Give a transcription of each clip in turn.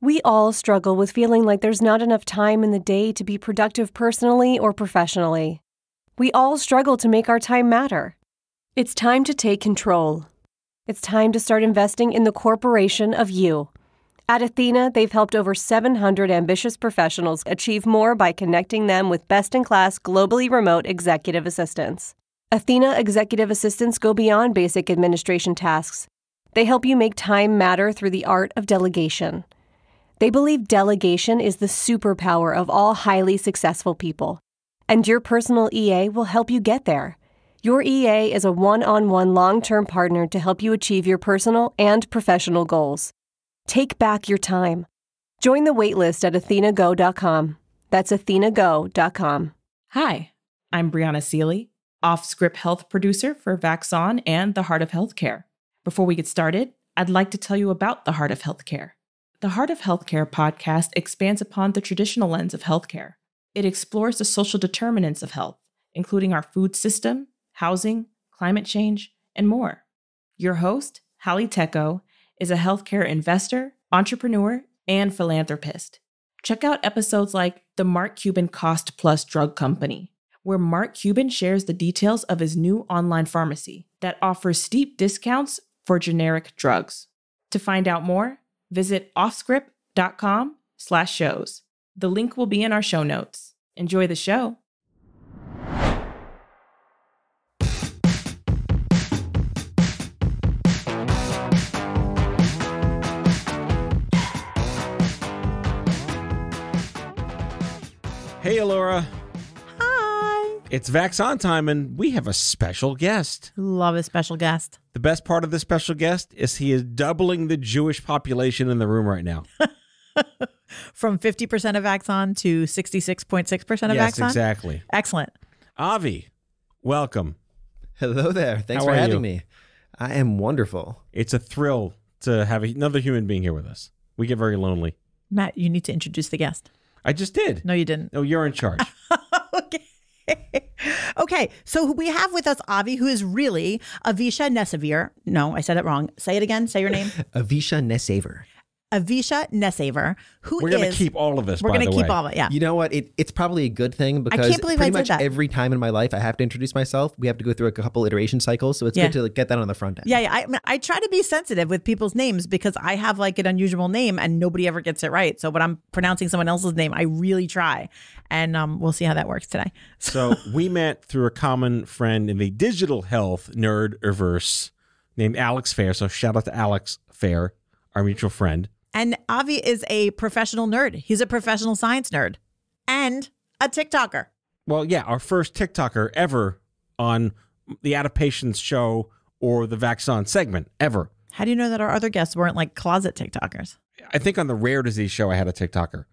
We all struggle with feeling like there's not enough time in the day to be productive personally or professionally. We all struggle to make our time matter. It's time to take control. It's time to start investing in the corporation of you. At Athena, they've helped over 700 ambitious professionals achieve more by connecting them with best-in-class, globally remote executive assistants. Athena executive assistants go beyond basic administration tasks. They help you make time matter through the art of delegation. They believe delegation is the superpower of all highly successful people. And your personal EA will help you get there. Your EA is a one-on-one long-term partner to help you achieve your personal and professional goals. Take back your time. Join the waitlist at athenago.com. That's athenago.com. Hi, I'm Brianna Seeley, OffScrip health producer for Vaxon and the Heart of Healthcare. Before we get started, I'd like to tell you about the Heart of Healthcare. The Heart of Healthcare podcast expands upon the traditional lens of healthcare. It explores the social determinants of health, including our food system, housing, climate change, and more. Your host, Hallie Tecco, is a healthcare investor, entrepreneur, and philanthropist. Check out episodes like The Mark Cuban Cost Plus Drug Company, where Mark Cuban shares the details of his new online pharmacy that offers steep discounts for generic drugs. To find out more, visit offscrip.com/shows. The link will be in our show notes. Enjoy the show. Hey, Alora. Hi. It's Vaxon time, and we have a special guest. Love a special guest. The best part of this special guest is he is doubling the Jewish population in the room right now. From 50% of Vaxon to 66.6% of Vaxon? Yes, exactly. Excellent. Avi, welcome. Hello there. Thanks How for are having you? me. I am wonderful. It's a thrill to have another human being here with us. We get very lonely. Matt, you need to introduce the guest. I just did. No, you didn't. No, you're in charge. Okay. Okay, so we have with us Avi, who is really Avisha NessAiver. No, I said it wrong. Say it again. Say your name. Avisha NessAiver. Avisha NessAiver, who We're going to keep all of this, We're by going the to way. keep all of it, yeah. You know what? It's probably a good thing because can't believe I pretty did much that. every time in my life I have to introduce myself. We have to go through a couple iteration cycles, so it's Yeah. good to get that on the front end. Yeah. I try to be sensitive with people's names because I have like an unusual name and nobody ever gets it right. So when I'm pronouncing someone else's name, I really try. And we'll see how that works today. So we met through a common friend in the digital health nerd-averse named Alex Fair. So shout out to Alex Fair, our mutual friend. And Avi is a professional nerd. He's a professional science nerd and a TikToker. Well, yeah, our first TikToker ever on the Adaptations show or the Vaxon segment ever. How do you know that our other guests weren't like closet TikTokers? I think on the Rare Disease show I had a TikToker,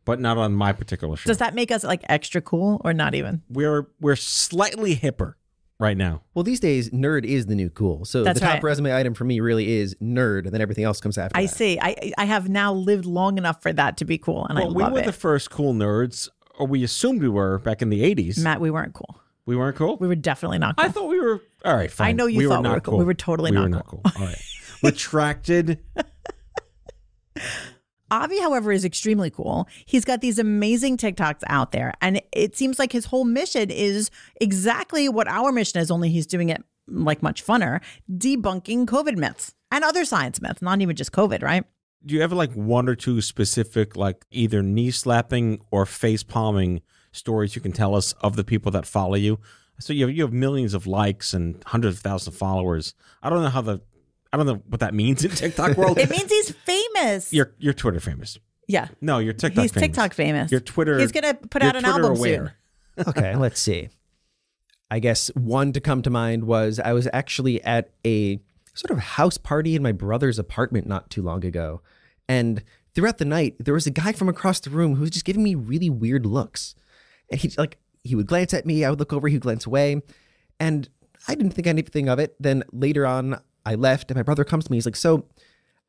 but not on my particular show. Does that make us like extra cool or not even? We're slightly hipper right now. Well, these days, nerd is the new cool. So That's the top right. resume item for me really is nerd, and then everything else comes after I that. see. I have now lived long enough for that to be cool, and I Well, we love were it. the first cool nerds, or we assumed we were back in the 80s. Matt, we weren't cool. We weren't cool? We were definitely not cool. I thought we were. All right, fine. I know you we thought were we were not cool. We were totally not cool. All right. Retracted. Avi, however, is extremely cool. He's got these amazing TikToks out there, and it seems like his whole mission is exactly what our mission is, only he's doing it like much funner, debunking COVID myths and other science myths, not even just COVID, right? Do you have like one or two specific, like either knee slapping or face palming stories you can tell us of the people that follow you? So you have millions of likes and hundreds of thousands of followers. I don't know what that means in TikTok world. It means he's famous. You're Twitter famous. Yeah. No, you're TikTok He's famous. TikTok famous. You're Twitter. He's going to put you're out an Twitter album aware. soon. Okay, let's see. I guess one to come to mind was I was actually at a sort of house party in my brother's apartment not too long ago. And throughout the night, there was a guy from across the room who was just giving me really weird looks. And he would glance at me, I would look over, he would glance away. And I didn't think anything of it. Then later on, I left and my brother comes to me. He's like, so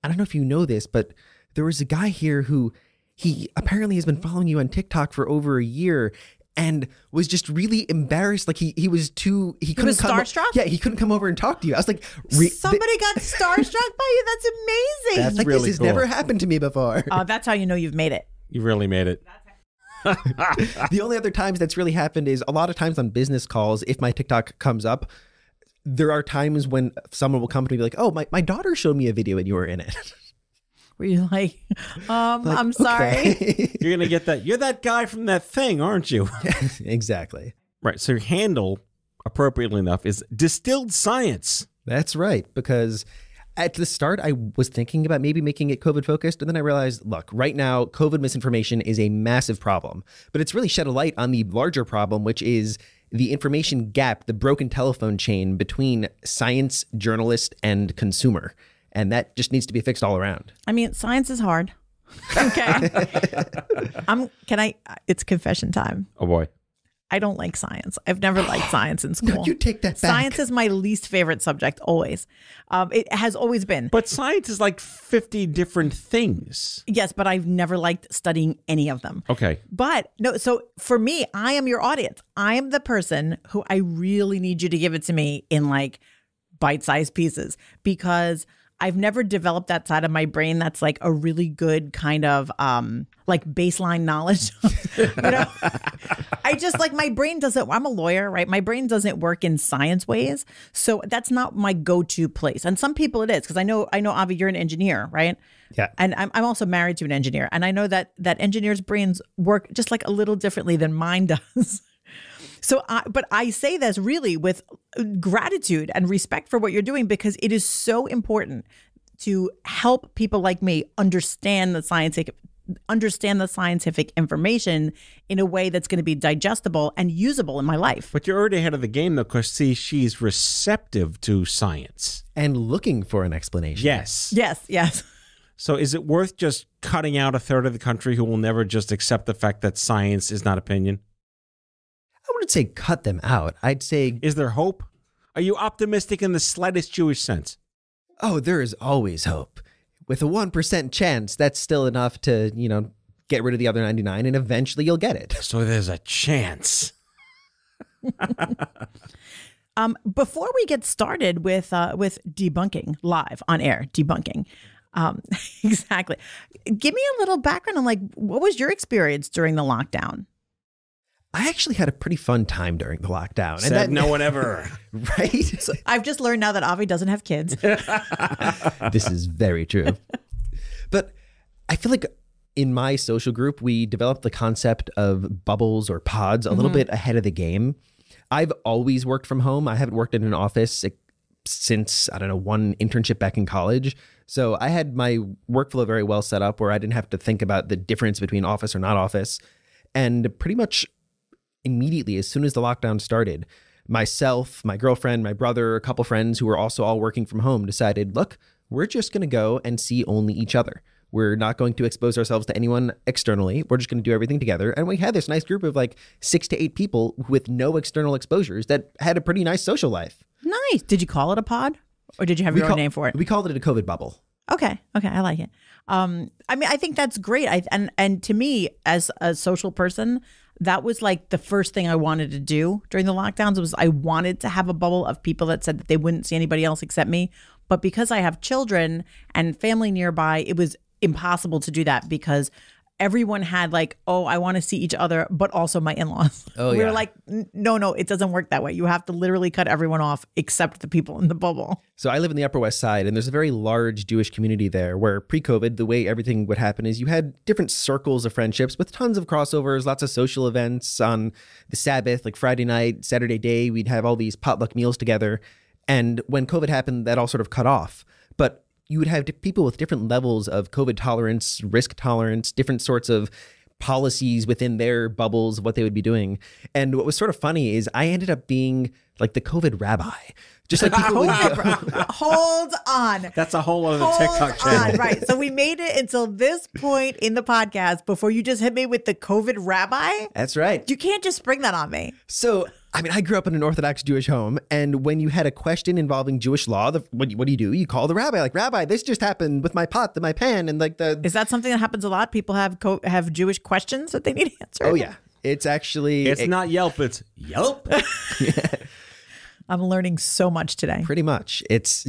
I don't know if you know this, but there was a guy here who he apparently has been following you on TikTok for over a year. and was just really embarrassed. Like he was too, he couldn't was starstruck? Yeah, he couldn't come over and talk to you. I was like, somebody got starstruck by you. That's amazing. That's like, really this has cool. never happened to me before. That's how you know you've made it. You really made it. The only other times that's really happened is a lot of times on business calls, if my TikTok comes up, there are times when someone will come to me and be like, oh, my daughter showed me a video and you were in it. Were you like, I'm sorry. Okay. You're going to get that. You're that guy from that thing, aren't you? Exactly. Right. So your handle, appropriately enough, is Distilled Science. That's right. Because at the start, I was thinking about maybe making it COVID focused. And then I realized, look, right now, COVID misinformation is a massive problem. But it's really shed a light on the larger problem, which is the information gap, the broken telephone chain between science, journalist, and consumer. And that just needs to be fixed all around. I mean, science is hard. Okay. It's confession time. Oh, boy. I don't like science. I've never liked science in school. No, you take that back. Science is my least favorite subject, always. It has always been. But science is like 50 different things. Yes, but I've never liked studying any of them. Okay. But no, so for me, I am your audience. I am the person who I really need you to give it to me in like bite-sized pieces, because I've never developed that side of my brain that's like a really good kind of like baseline knowledge. I just like, my brain doesn't, I'm a lawyer, right? My brain doesn't work in science ways. So that's not my go-to place. And some people it is, because I know, Avi, you're an engineer, right? Yeah. And I'm also married to an engineer. And I know that engineers' brains work just like a little differently than mine does. So, but I say this really with gratitude and respect for what you're doing, because it is so important to help people like me understand the scientific information in a way that's going to be digestible and usable in my life. But you're already ahead of the game, though, because, see, she's receptive to science. And looking for an explanation. Yes. Yes. So is it worth just cutting out a third of the country who will never just accept the fact that science is not opinion? I wouldn't say cut them out. I'd say, Is there hope? Are you optimistic in the slightest Jewish sense? oh, there is always hope. With a 1% chance, that's still enough to, get rid of the other 99, and eventually you'll get it. So there's a chance. Before we get started with debunking live on air, debunking, exactly. Give me a little background on like, what was your experience during the lockdown? I actually had a pretty fun time during the lockdown. Said no one ever. Right? So I've just learned now that Avi doesn't have kids. This is very true. But I feel like in my social group, we developed the concept of bubbles or pods a little bit ahead of the game. I've always worked from home. I haven't worked in an office since, I don't know, one internship back in college. So I had my workflow very well set up where I didn't have to think about the difference between office or not office. And pretty much immediately, as soon as the lockdown started, myself, my girlfriend, my brother, a couple friends who were also all working from home decided, look, we're just going to go and see only each other. We're not going to expose ourselves to anyone externally. We're just going to do everything together. And we had this nice group of like 6 to 8 people with no external exposures that had a pretty nice social life. Nice. Did you call it a pod, or did you have your own name for it? We called it a COVID bubble. Okay, I like it. I mean, I think that's great. And to me, as a social person, that was like the first thing I wanted to do during the lockdowns. Was I wanted to have a bubble of people that said that they wouldn't see anybody else except me. But because I have children and family nearby, it was impossible to do that, because everyone had like, oh, I want to see each other, but also my in-laws. Oh, we yeah. were like, no, it doesn't work that way. You have to literally cut everyone off except the people in the bubble. So I live in the Upper West Side, and there's a very large Jewish community there where pre-COVID, the way everything would happen is you had different circles of friendships with tons of crossovers, lots of social events on the Sabbath, like Friday night, Saturday day, we'd have all these potluck meals together. And when COVID happened, that all sort of cut off. But you would have people with different levels of COVID tolerance, risk tolerance, different sorts of policies within their bubbles, what they would be doing. And what was sort of funny is I ended up being like the COVID rabbi. Just like people would go, Hold on. That's a whole other TikTok channel. Right. So we made it until this point in the podcast before you just hit me with the COVID rabbi. That's right. You can't just spring that on me. So, I mean, I grew up in an Orthodox Jewish home, and when you had a question involving Jewish law, what do? You call the rabbi, like, Rabbi, this just happened with my pot and my pan, and like Is that something that happens a lot? People have Jewish questions that they need answered? Oh, yeah. It's actually... It's not Yelp, it's Yelp. I'm learning so much today. Pretty much. It's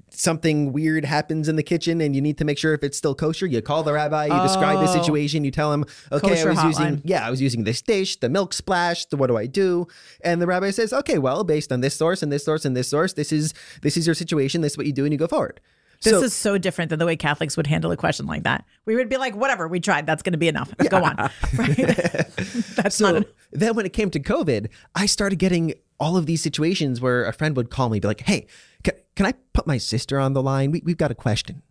something weird happens in the kitchen and you need to make sure if it's still kosher. You call the rabbi, you describe the situation, you tell him, okay, Kosher I was using this dish, the milk splashed, what do I do? And the rabbi says, okay, well, based on this source and this source and this source, this is your situation, this is what you do, and you go forward. This is so different than the way Catholics would handle a question like that. We would be like, whatever, we tried. That's going to be enough. Go on. Right? That's not enough. Then when it came to COVID, I started getting all of these situations where a friend would call me, be like, hey, can I put my sister on the line? We've got a question.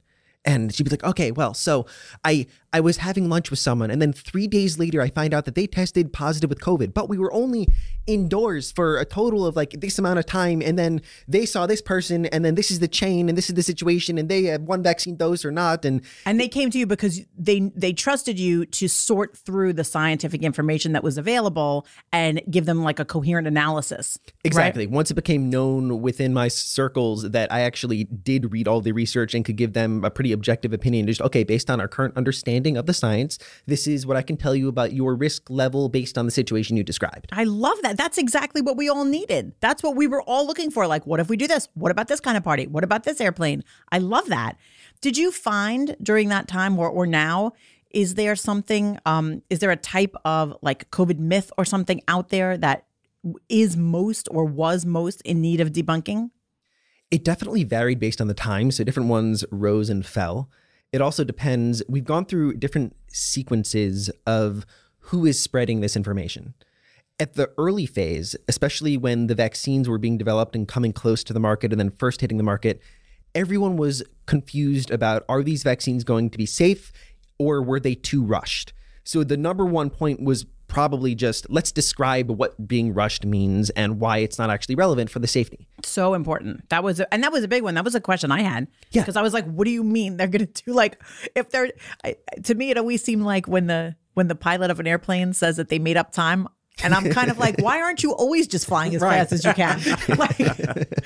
And she'd be like, okay, well, so I was having lunch with someone, and then 3 days later, I find out that they tested positive with COVID, but we were only indoors for a total of like this amount of time. And then they saw this person, and then this is the chain, and this is the situation, and they had one vaccine dose or not. And they came to you because they trusted you to sort through the scientific information that was available and give them like a coherent analysis. Exactly. Right? Once it became known within my circles that I actually did read all the research and could give them a pretty objective opinion, just, okay, based on our current understanding of the science, this is what I can tell you about your risk level based on the situation you described. I love that. That's exactly what we all needed. That's what we were all looking for. Like, what if we do this? What about this kind of party? What about this airplane? I love that. Did you find during that time or now, is there something, is there a type of like COVID myth or something out there that is most or was most in need of debunking? It definitely varied based on the time. So different ones rose and fell. It also depends. We've gone through different sequences of who is spreading this information. At the early phase, especially when the vaccines were being developed and coming close to the market and then first hitting the market, everyone was confused about, are these vaccines going to be safe or were they too rushed? So the number one point was probably just, let's describe what being rushed means and why it's not actually relevant for the safety. So important. That was a big one. That was a question I had. Yeah. Because I was like, what do you mean they're going to do like, if they're, to me, it always seemed like when the pilot of an airplane says that they made up time, and I'm kind of like, why aren't you always just flying as fast as you can?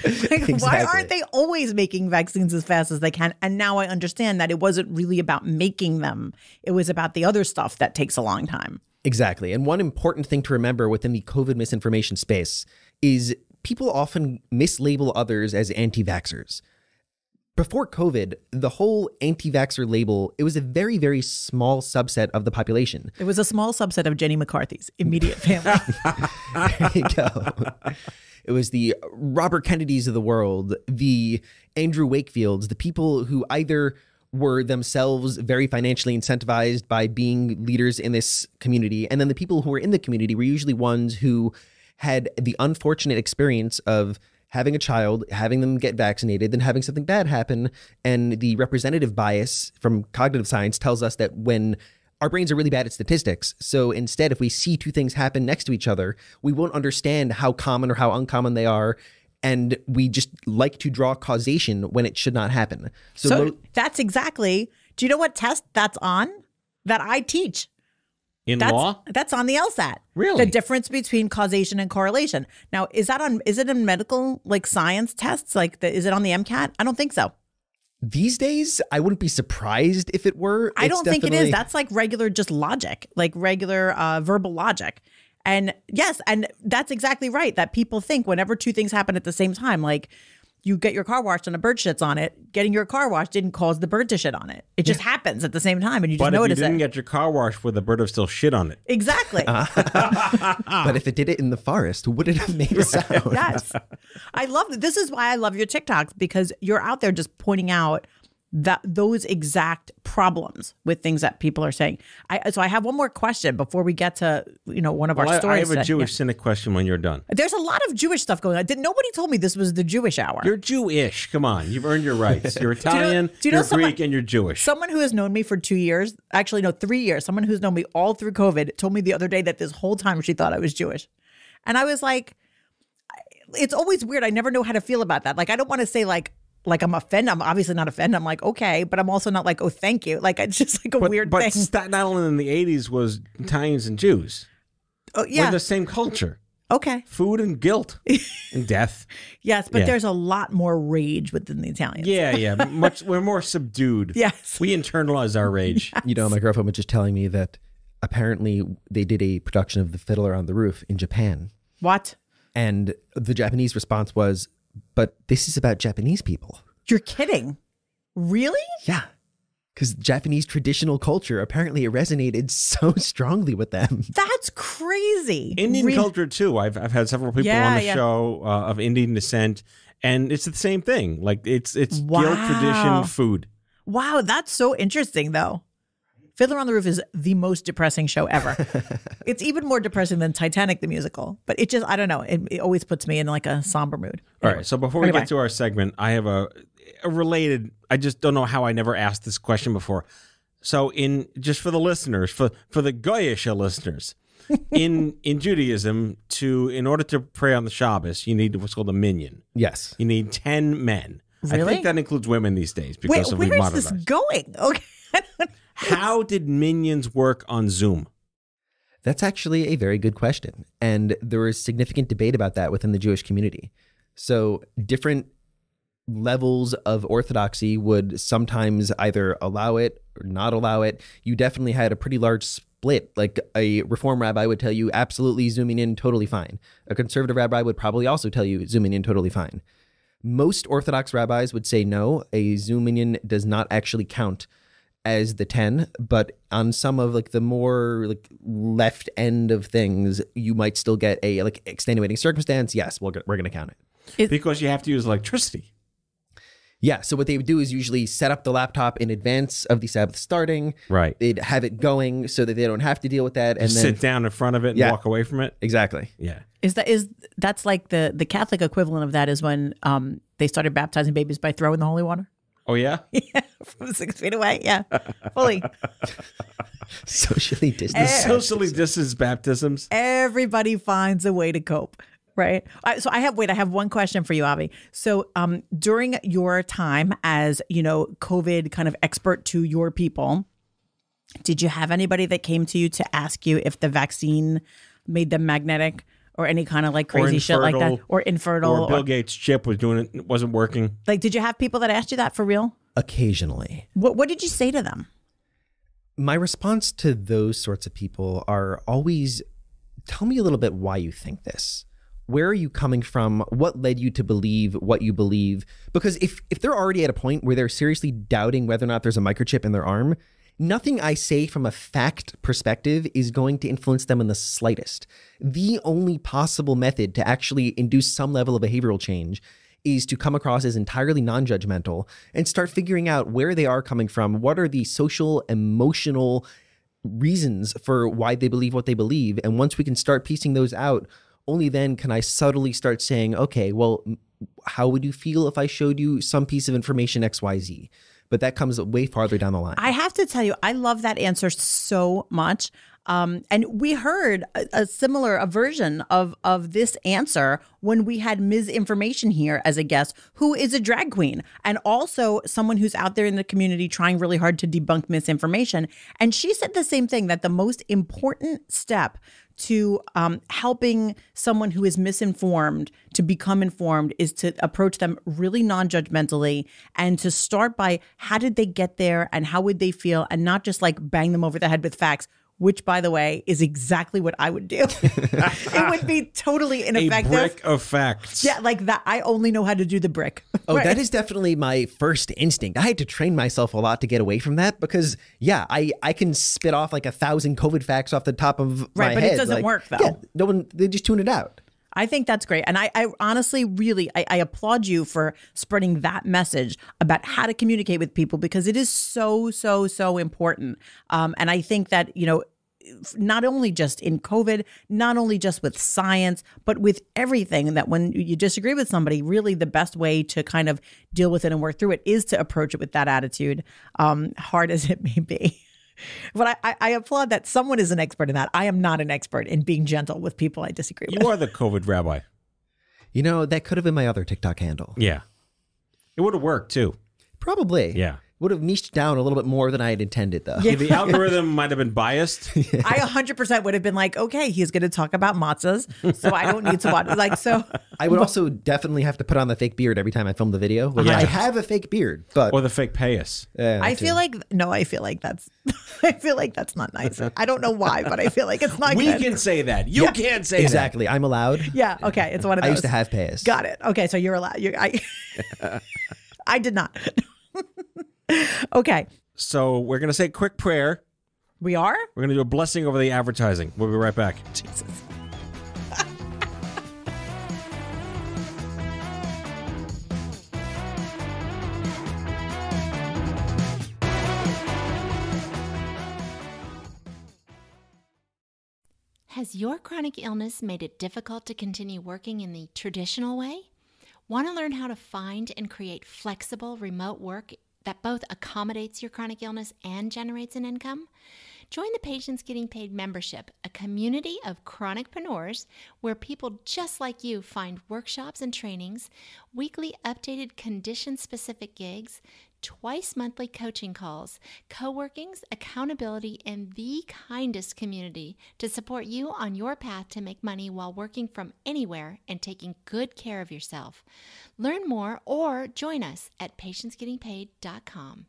Exactly. Why aren't they always making vaccines as fast as they can? And now I understand that it wasn't really about making them. It was about the other stuff that takes a long time. Exactly. And one important thing to remember within the COVID misinformation space is people often mislabel others as anti-vaxxers. Before COVID, the whole anti-vaxxer label, it was a very, very small subset of the population. It was a small subset of Jenny McCarthy's immediate family. There you go. It was the Robert Kennedys of the world, the Andrew Wakefields, the people who either were themselves very financially incentivized by being leaders in this community. And then the people who were in the community were usually ones who had the unfortunate experience of having a child, having them get vaccinated, then having something bad happen. And the representative bias from cognitive science tells us that when our brains are really bad at statistics. So instead, if we see two things happen next to each other, we won't understand how common or how uncommon they are. And we just like to draw causation when it should not happen. So that's exactly, do you know what test that's on? That I teach. Law? That's on the LSAT. Really? The difference between causation and correlation. Now, is it in medical like science tests? Like is it on the MCAT? I don't think so. These days, I wouldn't be surprised if it were. I don't think it is. That's like regular just logic, like regular verbal logic. And yes, and that's exactly right. That people think whenever two things happen at the same time, like you get your car washed and a bird shits on it, getting your car washed didn't cause the bird to shit on it. It just happens at the same time and you just notice it. But if you didn't get your car washed, would the bird have still shit on it? Exactly. But if it did it in the forest, would it have made a sound? Yes. I love it. This is why I love your TikToks, because you're out there just pointing out those exact problems with things that people are saying. So I have one more question before we get to one of our stories. I have a Jewish cynic question when you're done. There's a lot of Jewish stuff going on. Nobody told me this was the Jewish hour. You're Jewish. Come on, you've earned your rights. You're Italian. You're Greek, and you're Jewish. Someone who has known me for 2 years, actually no, 3 years. Someone who's known me all through COVID told me the other day that this whole time she thought I was Jewish, and I was like, it's always weird. I never know how to feel about that. Like I don't want to say like I'm offended. I'm obviously not offended. I'm like, okay, but I'm also not like, oh, thank you. Like it's just like a weird thing. But Staten Island in the 80s was Italians and Jews. Oh yeah. We're the same culture. Okay. Food and guilt and death. Yes, but there's a lot more rage within the Italians. Yeah. We're more subdued. Yes. We internalize our rage. My girlfriend was just telling me that apparently they did a production of The Fiddler on the Roof in Japan. What? And the Japanese response was, but this is about Japanese people. You're kidding. Really? Yeah. Because Japanese traditional culture, apparently it resonated so strongly with them. That's crazy. Indian culture, too. I've had several people on the show of Indian descent, and it's the same thing. Like, it's guilt, tradition, food. Wow, that's so interesting, though. Fiddler on the Roof is the most depressing show ever. It's even more depressing than Titanic the musical. But it just, I don't know, it always puts me in like a somber mood. All right, so before we get to our segment, I have a related, I just don't know how I never asked this question before. So just for the listeners, for the Goyish listeners, in Judaism, in order to pray on the Shabbos, you need what's called a minyan. Yes. You need 10 men. Really? I think that includes women these days because of where is modernized. this going? Okay. How did minions work on Zoom? That's actually a very good question. And there is significant debate about that within the Jewish community. So different levels of orthodoxy would sometimes either allow it or not allow it. You definitely had a pretty large split. Like a Reform rabbi would tell you absolutely zooming in totally fine. A conservative rabbi would probably also tell you zooming in totally fine. Most Orthodox rabbis would say no, a Zoom minion does not actually count as the 10, but on some of like the more like left end of things, you might still get a like extenuating circumstance. Yes, we're going to count it. Because you have to use electricity. Yeah, so what they would do is usually set up the laptop in advance of the Sabbath starting. Right. They'd have it going so that they don't have to deal with that. And then sit down in front of it and walk away from it. Exactly. Yeah. That's like the Catholic equivalent of that is when they started baptizing babies by throwing the holy water? Oh, yeah? Yeah, from 6 feet away. Yeah, fully. Socially distanced. Socially distanced baptisms. Everybody finds a way to cope, right? So I have one question for you, Avi. So during your time as, COVID kind of expert to your people, did you have anybody that came to you to ask you if the vaccine made them magnetic? Or any kind of like crazy shit like that, or infertile, or Bill Gates' chip wasn't working. Like, did you have people that asked you that for real? Occasionally. What did you say to them? My response to those sorts of people are always, tell me a little bit why you think this. Where are you coming from? What led you to believe what you believe? Because if they're already at a point where they're seriously doubting whether or not there's a microchip in their arm, nothing I say from a fact perspective is going to influence them in the slightest. The only possible method to actually induce some level of behavioral change is to come across as entirely non-judgmental and start figuring out where they are coming from. What are the social, emotional reasons for why they believe what they believe? And once we can start piecing those out, only then can I subtly start saying, okay, well, how would you feel if I showed you some piece of information XYZ? But that comes way farther down the line. I have to tell you, I love that answer so much. And we heard a similar version of this answer when we had misinformation here as a guest, who is a drag queen and also someone who's out there in the community trying really hard to debunk misinformation. And she said the same thing, that the most important step to helping someone who is misinformed to become informed is to approach them really non-judgmentally and to start by how did they get there and how would they feel, and not just like bang them over the head with facts, which, by the way, is exactly what I would do. It would be totally ineffective. A brick of facts. Yeah, like that. I only know how to do the brick. Oh, Right. That is definitely my first instinct. I had to train myself a lot to get away from that because, yeah, I can spit off like 1,000 COVID facts off the top of my head. Right, but it doesn't work, though. Yeah, they just tune it out. I think that's great. And I honestly really, I applaud you for spreading that message about how to communicate with people, because it is so, so, so important. And I think that, not only just in COVID, not only just with science, but with everything, that when you disagree with somebody, really the best way to kind of deal with it and work through it is to approach it with that attitude, hard as it may be. But I applaud that someone is an expert in that. I am not an expert in being gentle with people I disagree with. You are the COVID rabbi. That could have been my other TikTok handle. Yeah. It would have worked too. Probably. Yeah. would have niched down a little bit more than I had intended, though. The algorithm might have been biased. I 100% would have been like, okay, he's going to talk about matzahs, so I don't need to watch. Like, so I would also definitely have to put on the fake beard every time I film the video. Which I have a fake beard, but Or the fake payas. I feel like that's I feel like that's not nice. I don't know why, but I feel like it's not We good. can say that. You can't say exactly. I'm allowed. Yeah, okay, it's one of those. I used to have payas. Got it. Okay, so you're allowed. I did not. Okay. So we're going to say a quick prayer. We are? We're going to do a blessing over the advertising. We'll be right back. Jesus. Has your chronic illness made it difficult to continue working in the traditional way? Want to learn how to find and create flexible remote work that both accommodates your chronic illness and generates an income? Join the Patients Getting Paid membership, a community of chronicpreneurs where people just like you find workshops and trainings, weekly updated condition-specific gigs, twice monthly coaching calls, co-workings, accountability, and the kindest community to support you on your path to make money while working from anywhere and taking good care of yourself. Learn more or join us at patientsgettingpaid.com.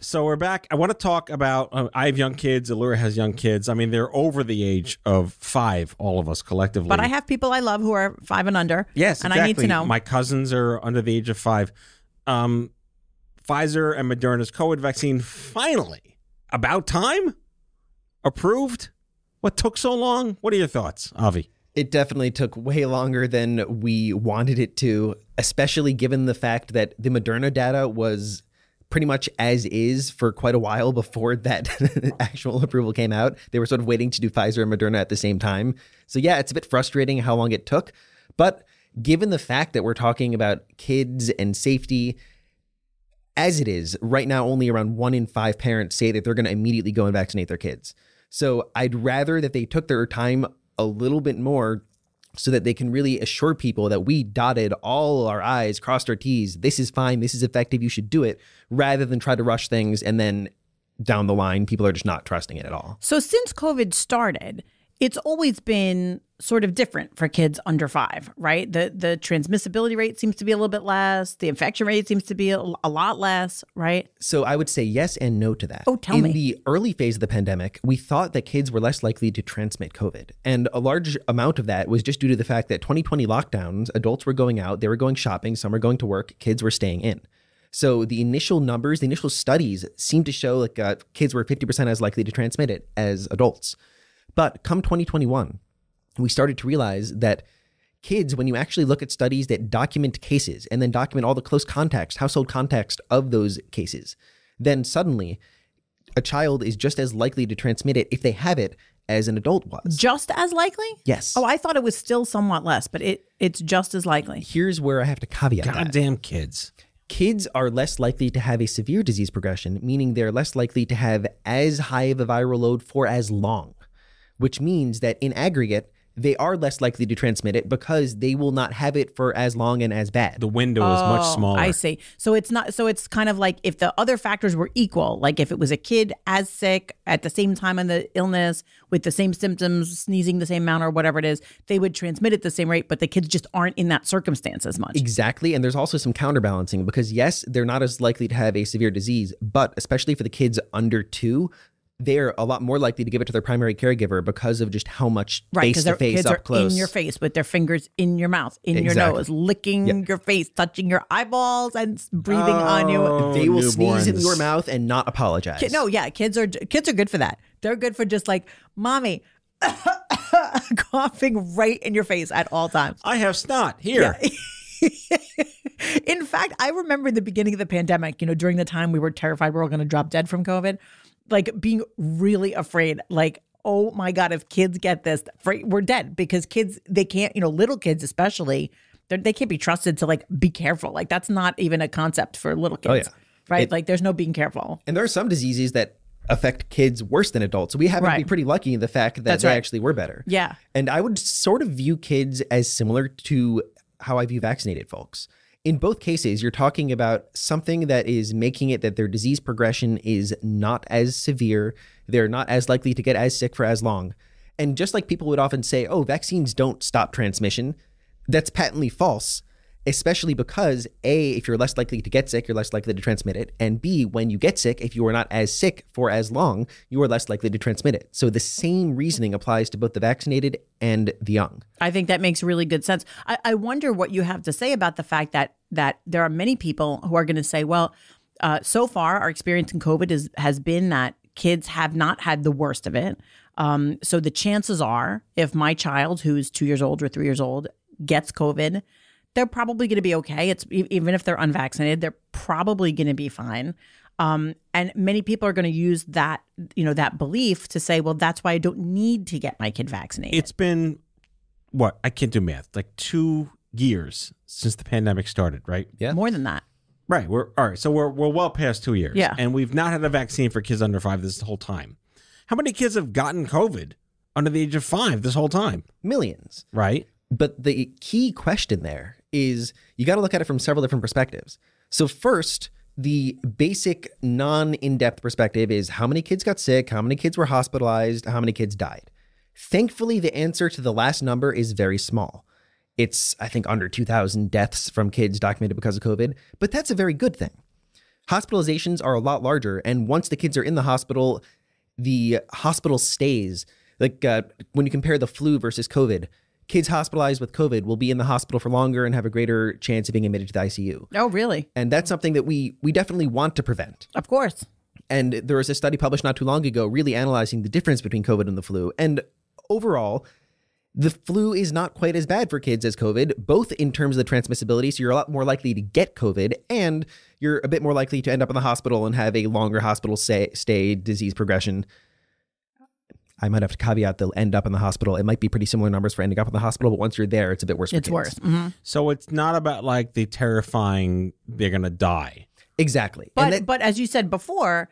So we're back. I want to talk about, I have young kids. Allura has young kids. I mean, they're over the age of 5, all of us collectively. But I have people I love who are 5 and under. Yes, and exactly. I need to know. My cousins are under the age of 5. Pfizer and Moderna's COVID vaccine, finally, about time, approved. What took so long? What are your thoughts, Avi? It definitely took way longer than we wanted it to, especially given the fact that the Moderna data was pretty much as is for quite a while before that actual approval came out. They were sort of waiting to do Pfizer and Moderna at the same time. So yeah, it's a bit frustrating how long it took. But given the fact that we're talking about kids and safety, as it is, right now only around 1 in 5 parents say that they're going to immediately go and vaccinate their kids. So I'd rather that they took their time a little bit more so that they can really assure people that we dotted all our I's, crossed our T's, this is fine, this is effective, you should do it, rather than try to rush things and then down the line, people are just not trusting it at all. So since COVID started, it's always been sort of different for kids under 5, right? The transmissibility rate seems to be a little bit less. The infection rate seems to be a lot less, right? So I would say yes and no to that. Oh, tell me. In the early phase of the pandemic, we thought that kids were less likely to transmit COVID. And a large amount of that was just due to the fact that 2020 lockdowns, adults were going out, they were going shopping, some were going to work, kids were staying in. So the initial numbers, the initial studies seemed to show like kids were 50% as likely to transmit it as adults. But come 2021, we started to realize that kids, when you actually look at studies that document cases and then document all the close context, household context of those cases, then suddenly a child is just as likely to transmit it if they have it as an adult was. Just as likely? Yes. Oh, I thought it was still somewhat less, but it's just as likely. Here's where I have to caveat that. Goddamn kids. Kids are less likely to have a severe disease progression, meaning they're less likely to have as high of a viral load for as long, which means that in aggregate, they are less likely to transmit it because they will not have it for as long and as bad. The window is much smaller. I see. So it's not. So it's kind of like if the other factors were equal, like if it was a kid as sick at the same time in the illness with the same symptoms, sneezing the same amount or whatever it is, they would transmit at the same rate, but the kids just aren't in that circumstance as much. Exactly. And there's also some counterbalancing because yes, they're not as likely to have a severe disease, but especially for the kids under 2, they're a lot more likely to give it to their primary caregiver because of just how much face-to-face up close. Kids are in your face with their fingers in your mouth, in your nose, licking your face, touching your eyeballs and breathing on you. They will sneeze in your mouth and not apologize. Kids are good for that. They're good for just like, mommy, coughing right in your face at all times. I have snot here. Yeah. In fact, I remember the beginning of the pandemic, during the time we were terrified we were all going to drop dead from COVID, like being really afraid, like, oh my God, if kids get this, we're dead because kids, they can't, little kids especially, they can't be trusted to like be careful. Like that's not even a concept for little kids. Oh, yeah. Right? Like there's no being careful. And there are some diseases that affect kids worse than adults. So we happen to be pretty lucky in the fact that they actually were better. Yeah. And I would sort of view kids as similar to how I view vaccinated folks. In both cases, you're talking about something that is making it that their disease progression is not as severe. They're not as likely to get as sick for as long. And just like people would often say, oh, vaccines don't stop transmission, that's patently false, especially because A, if you're less likely to get sick, you're less likely to transmit it. And B, when you get sick, if you are not as sick for as long, you are less likely to transmit it. So the same reasoning applies to both the vaccinated and the young. I think that makes really good sense. I wonder what you have to say about the fact that there are many people who are going to say, well, so far our experience in COVID has been that kids have not had the worst of it. So the chances are, if my child who's 2 years old or 3 years old gets COVID, they're probably going to be okay. It's even if they're unvaccinated, they're probably going to be fine. And many people are going to use that, that belief to say, well, that's why I don't need to get my kid vaccinated. It's been, what? I can't do math. Like 2 years since the pandemic started, right? Yeah. More than that. Right. All right. So we're well past 2 years. Yeah. And we've not had a vaccine for kids under 5 this whole time. How many kids have gotten COVID under the age of 5 this whole time? Millions. Right. But the key question there is you got to look at it from several different perspectives. So first, the basic non-in-depth perspective is how many kids got sick, how many kids were hospitalized, how many kids died. Thankfully, the answer to the last number is very small. It's, I think, under 2,000 deaths from kids documented because of COVID, but that's a very good thing. Hospitalizations are a lot larger, and once the kids are in the hospital stays. Like when you compare the flu versus COVID, kids hospitalized with COVID will be in the hospital for longer and have a greater chance of being admitted to the ICU. Oh, really? And that's something that we definitely want to prevent. Of course. And there was a study published not too long ago really analyzing the difference between COVID and the flu. And overall, the flu is not quite as bad for kids as COVID, both in terms of the transmissibility. So you're a lot more likely to get COVID, and you're a bit more likely to end up in the hospital and have a longer hospital stay, disease progression. I might have to caveat they'll end up in the hospital. It might be pretty similar numbers for ending up in the hospital, but once you're there, it's a bit worse for kids. It's worse. Mm-hmm. So it's not about like the terrifying they're going to die. Exactly. But as you said before,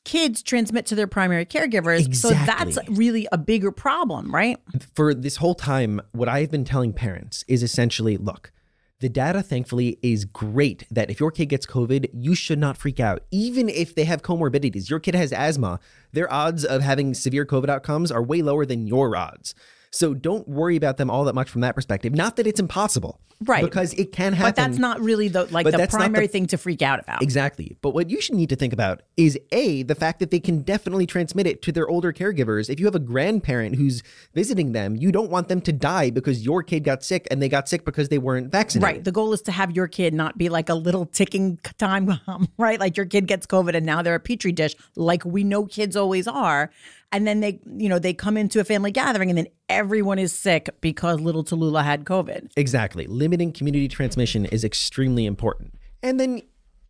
kids transmit to their primary caregivers. Exactly. So that's really a bigger problem, right? For this whole time, what I've been telling parents is essentially, look, the data, thankfully, is great that if your kid gets COVID, you should not freak out. Even if they have comorbidities, your kid has asthma, their odds of having severe COVID outcomes are way lower than your odds. So don't worry about them all that much from that perspective. Not that it's impossible. Right. Because it can happen. But that's not really the primary thing to freak out about. Exactly. But what you should need to think about is A, the fact that they can definitely transmit it to their older caregivers. If you have a grandparent who's visiting them, you don't want them to die because your kid got sick and they got sick because they weren't vaccinated. Right. The goal is to have your kid not be like a little ticking time bomb, right? Like your kid gets COVID and now they're a petri dish, like we know kids always are. And then they come into a family gathering and then everyone is sick because little Tallulah had COVID. Exactly. Limiting community transmission is extremely important. And then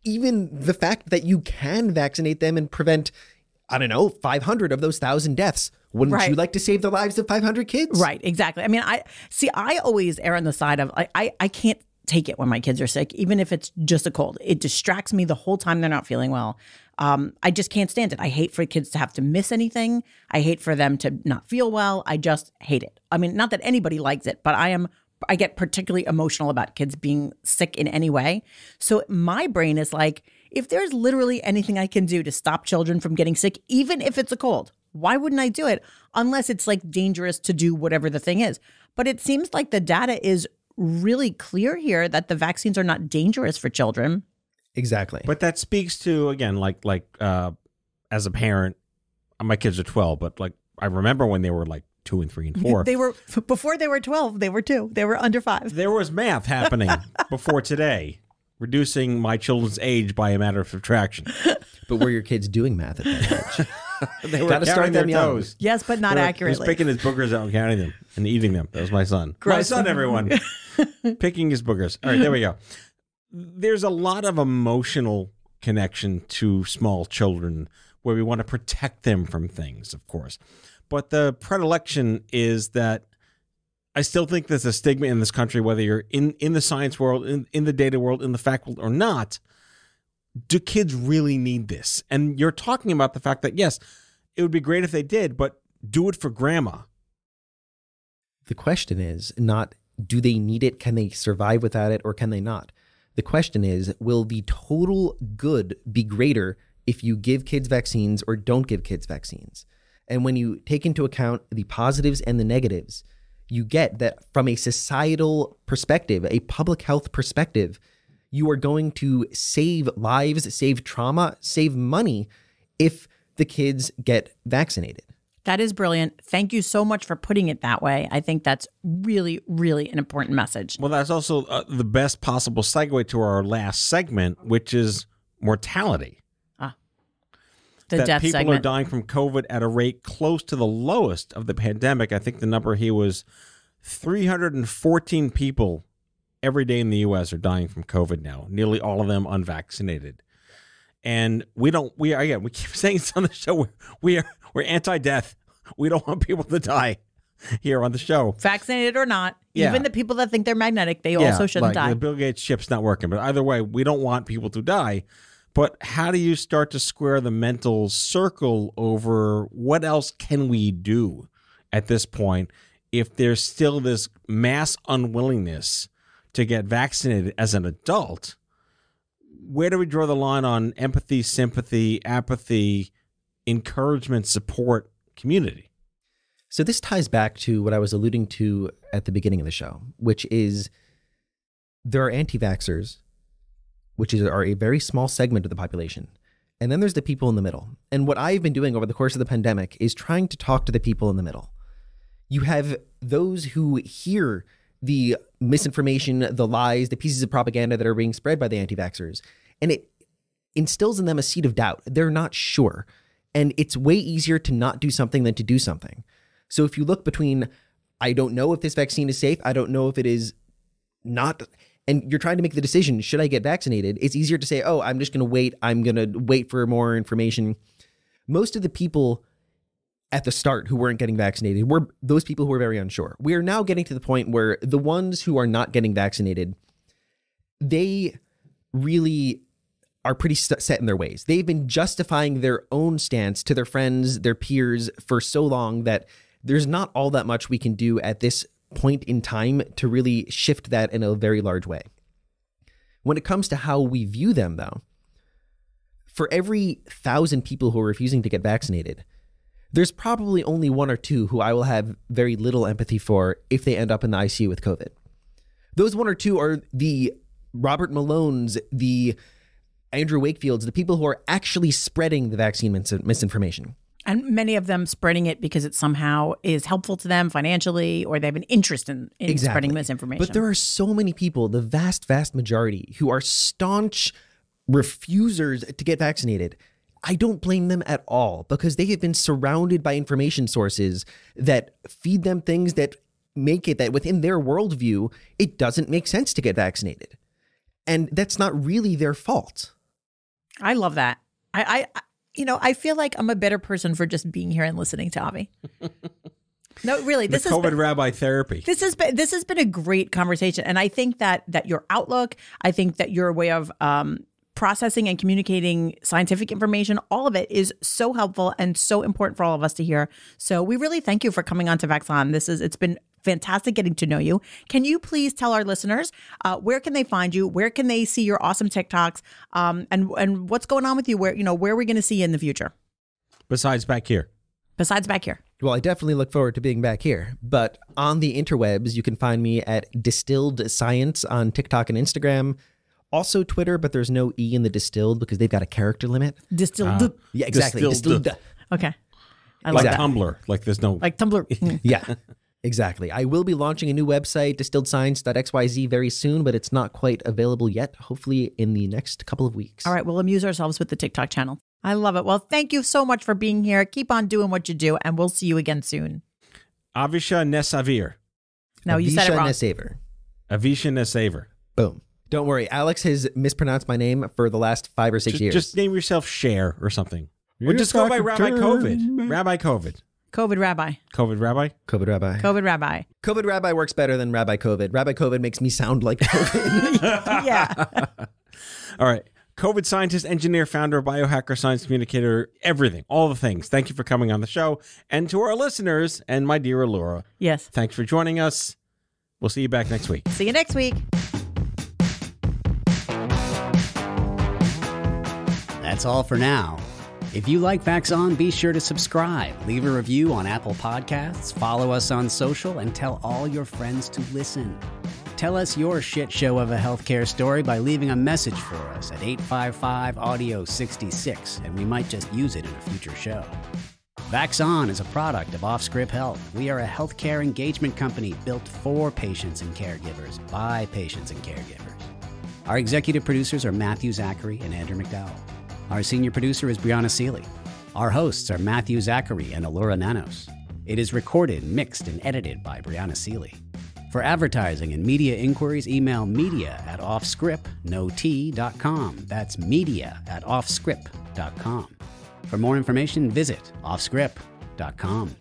even the fact that you can vaccinate them and prevent, 500 of those 1,000 deaths. Wouldn't you like to save the lives of 500 kids? Right. Exactly. I mean, I always err on the side of I can't take it when my kids are sick, even if it's just a cold. It distracts me the whole time they're not feeling well. I just can't stand it. I hate for kids to have to miss anything. I hate for them to not feel well. I just hate it. I mean, not that anybody likes it, but I get particularly emotional about kids being sick in any way. So my brain is like, if there's literally anything I can do to stop children from getting sick, even if it's a cold, why wouldn't I do it? Unless it's like dangerous to do whatever the thing is. But it seems like the data is really clear here that the vaccines are not dangerous for children. Exactly. But that speaks to, again, like as a parent, my kids are 12, but like I remember when they were like 2 and 3 and 4. Before they were 12, they were 2. They were under 5. There was math happening before today, reducing my children's age by a matter of subtraction. But were your kids doing math at that age? They were Gotta counting start their them young. toes. Yes, but not He accurately. was picking his boogers out and counting them and eating them. That was my son. Gross. My son, everyone. Picking his boogers. All right, there we go. There's a lot of emotional connection to small children where we want to protect them from things, of course. But the predilection is that I still think there's a stigma in this country, whether you're in the science world, in the data world, in the fact world or not. Do kids really need this? And you're talking about the fact that, yes, it would be great if they did, but do it for grandma. The question is not, do they need it? Can they survive without it, or can they not? The question is, will the total good be greater if you give kids vaccines or don't give kids vaccines? And when you take into account the positives and the negatives, you get that from a societal perspective, a public health perspective, you are going to save lives, save trauma, save money if the kids get vaccinated. That is brilliant. Thank you so much for putting it that way. I think that's really, really an important message. Well, that's also the best possible segue to our last segment, which is mortality. The that death people segment. are dying from COVID at a rate close to the lowest of the pandemic. I think the number here was 314 people every day in the U.S. are dying from COVID now, nearly all of them unvaccinated. And we keep saying this on the show, we're anti-death. We don't want people to die here on the show. Vaccinated or not, Yeah. even the people that think they're magnetic, they also shouldn't die. The Bill Gates chip's not working. But either way, we don't want people to die. But how do you start to square the mental circle over what else can we do at this point if there's still this mass unwillingness to get vaccinated as an adult? Where do we draw the line on empathy, sympathy, apathy, encouragement, support, community? So this ties back to what I was alluding to at the beginning of the show, which is there are anti-vaxxers, which are a very small segment of the population. And then there's the people in the middle. And what I've been doing over the course of the pandemic is trying to talk to the people in the middle. You have those who hear the misinformation, the lies, the pieces of propaganda that are being spread by the anti-vaxxers, and it instills in them a seed of doubt. They're not sure. And it's way easier to not do something than to do something. So if you look between, I don't know if this vaccine is safe, I don't know if it is not, and you're trying to make the decision, should I get vaccinated? It's easier to say, oh, I'm just going to wait. I'm going to wait for more information. Most of the people at the start who weren't getting vaccinated were those people who were very unsure. We are now getting to the point where the ones who are not getting vaccinated, they really are pretty set in their ways. They've been justifying their own stance to their friends, their peers for so long that there's not all that much we can do at this point in time to really shift that in a very large way. When it comes to how we view them, though, for every 1,000 people who are refusing to get vaccinated, there's probably only one or two who I will have very little empathy for if they end up in the ICU with COVID. Those one or two are the Robert Malones, the Andrew Wakefields, the people who are actually spreading the vaccine misinformation. And many of them spreading it because it somehow is helpful to them financially, or they have an interest in spreading misinformation. But there are so many people, the vast, vast majority, who are staunch refusers to get vaccinated. I don't blame them at all, because they have been surrounded by information sources that feed them things that make it that within their worldview, it doesn't make sense to get vaccinated. And that's not really their fault. I love that. I feel like I'm a better person for just being here and listening to Avi. No, really, this is COVID rabbi therapy. This has been a great conversation, and I think that your outlook, I think that your way of processing and communicating scientific information, all of it is so helpful and so important for all of us to hear. So we really thank you for coming on to Vaxon. It's been fantastic getting to know you. Can you please tell our listeners where can they find you? Where can they see your awesome TikToks? And what's going on with you? Where are we going to see you in the future? Besides back here. Well, I definitely look forward to being back here. But on the interwebs, you can find me at Distilled Science on TikTok and Instagram. Also Twitter, but there's no E in the distilled because they've got a character limit. Distilled. Yeah, exactly. Distilled. Okay. I like that. Tumblr. Like there's no... Like Tumblr. Yeah. Exactly. I will be launching a new website, distilledscience.xyz, very soon, but it's not quite available yet. Hopefully in the next couple of weeks. All right. We'll amuse ourselves with the TikTok channel. I love it. Well, thank you so much for being here. Keep on doing what you do, and we'll see you again soon. Avisha NessAiver. No, you said it wrong. NessAiver. Avisha NessAiver. Boom. Don't worry. Alex has mispronounced my name for the last 5 or 6 years. Just name yourself Cher or something. Or just go by Rabbi COVID. Rabbi COVID. COVID Rabbi. COVID Rabbi? COVID Rabbi. COVID Rabbi. COVID Rabbi works better than Rabbi COVID. Rabbi COVID makes me sound like COVID. Yeah. All right. COVID scientist, engineer, founder, biohacker, science communicator, everything, all the things. Thank you for coming on the show. And to our listeners and my dear Allura. Yes. Thanks for joining us. We'll see you back next week. See you next week. That's all for now. If you like Vaxon, be sure to subscribe, leave a review on Apple Podcasts, follow us on social, and tell all your friends to listen. Tell us your shit show of a healthcare story by leaving a message for us at 855-AUDIO-66, and we might just use it in a future show. Vaxon is a product of OffScrip Health. We are a healthcare engagement company built for patients and caregivers by patients and caregivers. Our executive producers are Matthew Zachary and Andrew McDowell. Our senior producer is Brianna Seeley. Our hosts are Matthew Zachary and Allura Nanos. It is recorded, mixed, and edited by Brianna Seeley. For advertising and media inquiries, email media@offscrip.com. That's media@offscrip.com. For more information, visit offscrip.com.